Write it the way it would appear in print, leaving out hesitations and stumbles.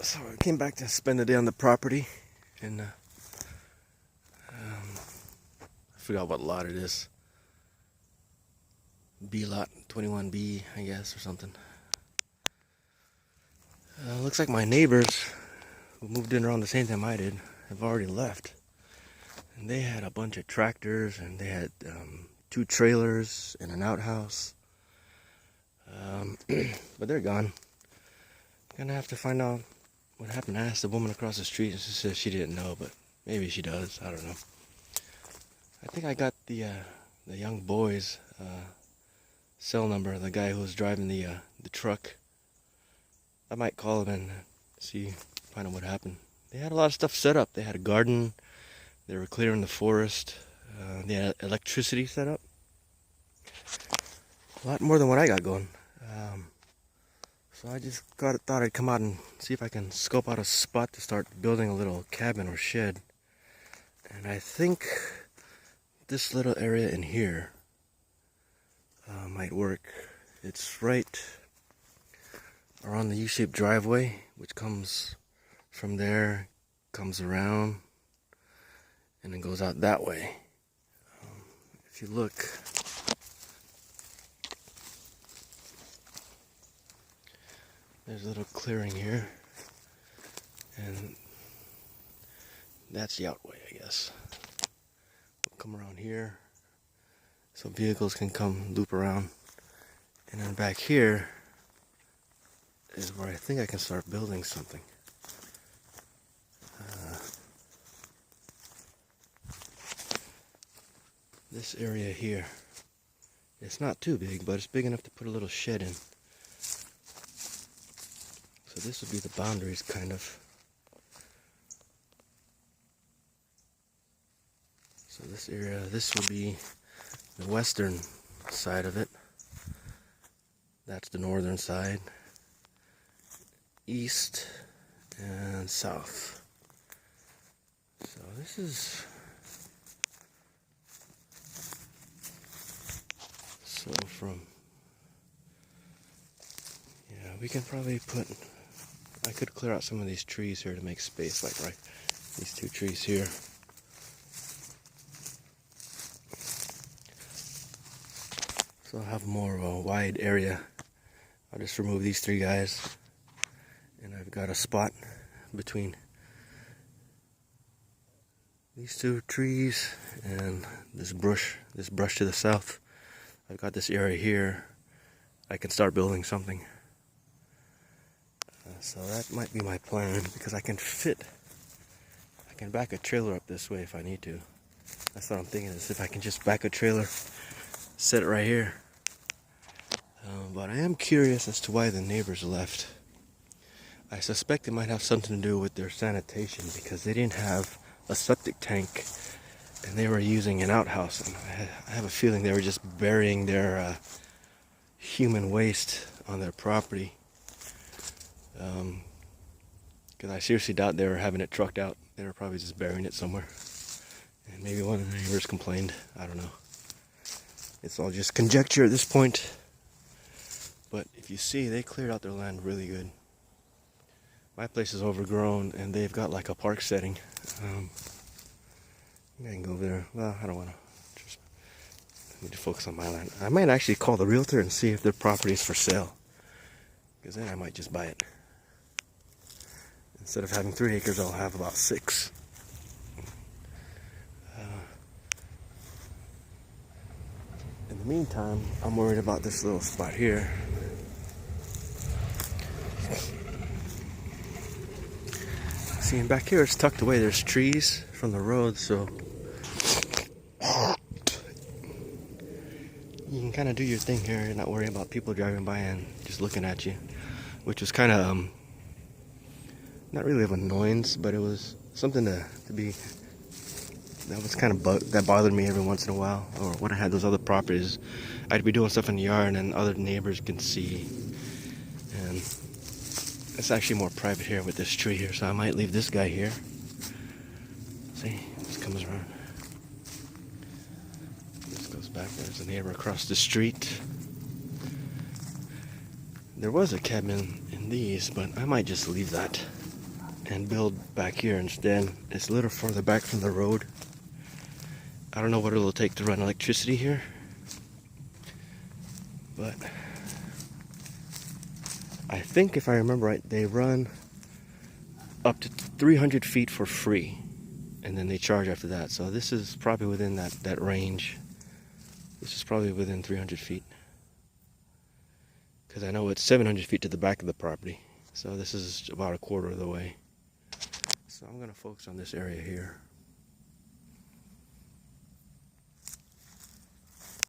So I came back to spend the day on the property, and I forgot what lot it is. B lot, 21B, I guess, or something. Looks like my neighbors, who moved in around the same time I did, have already left. And they had a bunch of tractors, and they had 2 trailers and an outhouse. But they're gone. Gonna have to find out what happened. I asked the woman across the street, and she said she didn't know, but maybe she does. I don't know. I think I got the young boy's cell number, the guy who was driving the truck. I might call him and find out what happened. They had a lot of stuff set up. They had a garden. They were clearing the forest. They had electricity set up. A lot more than what I got going. So I just thought I'd come out and see if I can scope out a spot to start building a little cabin or shed. And I think this little area in here might work. It's right around the U-shaped driveway, which comes from there, comes around, and then goes out that way. If you look, there's a little clearing here, and that's the outway, I guess. We'll come around here, so vehicles can come loop around, and then back here is where I think I can start building something. This area here, it's not too big, but it's big enough to put a little shed in. So this would be the boundaries, kind of. So this area, this will be the western side of it. That's the northern side. East and south. So this is... So we can probably I could clear out some of these trees here to make space, like right, these 2 trees here. So I'll have more of a wide area. I'll just remove these 3 guys, and I've got a spot between these 2 trees and this brush to the south. I've got this area here. I can start building something. So that might be my plan, because I can back a trailer up this way if I need to. That's what I'm thinking, is if I can just back a trailer, set it right here. But I am curious as to why the neighbors left. I suspect it might have something to do with their sanitation, because they didn't have a septic tank and they were using an outhouse. And I have a feeling they were just burying their human waste on their property. Because I seriously doubt they were having it trucked out. They were probably just burying it somewhere. And maybe one of the neighbors complained. I don't know. It's all just conjecture at this point. But if you see, they cleared out their land really good. My place is overgrown, and they've got like a park setting. I can go over there. Well, I don't want to. I need to focus on my land. I might actually call the realtor and see if their property is for sale, because then I might just buy it. Instead of having 3 acres, I'll have about 6. In the meantime, I'm worried about this little spot here. See, and back here it's tucked away. There's trees from the road, so you can kind of do your thing here. You're not worrying about people driving by and just looking at you, which was kind of not really of annoyance, but it was something to be. That was kind of that bothered me every once in a while. Or when I had those other properties, I'd be doing stuff in the yard and other neighbors can see. And it's actually more private here with this tree here, so I might leave this guy here. See, this comes around. This goes back. There's a neighbor across the street. There was a cabin in these, but I might just leave that. and build back here instead. It's a little further back from the road. I don't know what it'll take to run electricity here, but I think if I remember right, they run up to 300 feet for free, and then they charge after that. So this is probably within that range. This is probably within 300 feet. Because I know it's 700 feet to the back of the property. So this is about a quarter of the way. So I'm going to focus on this area here.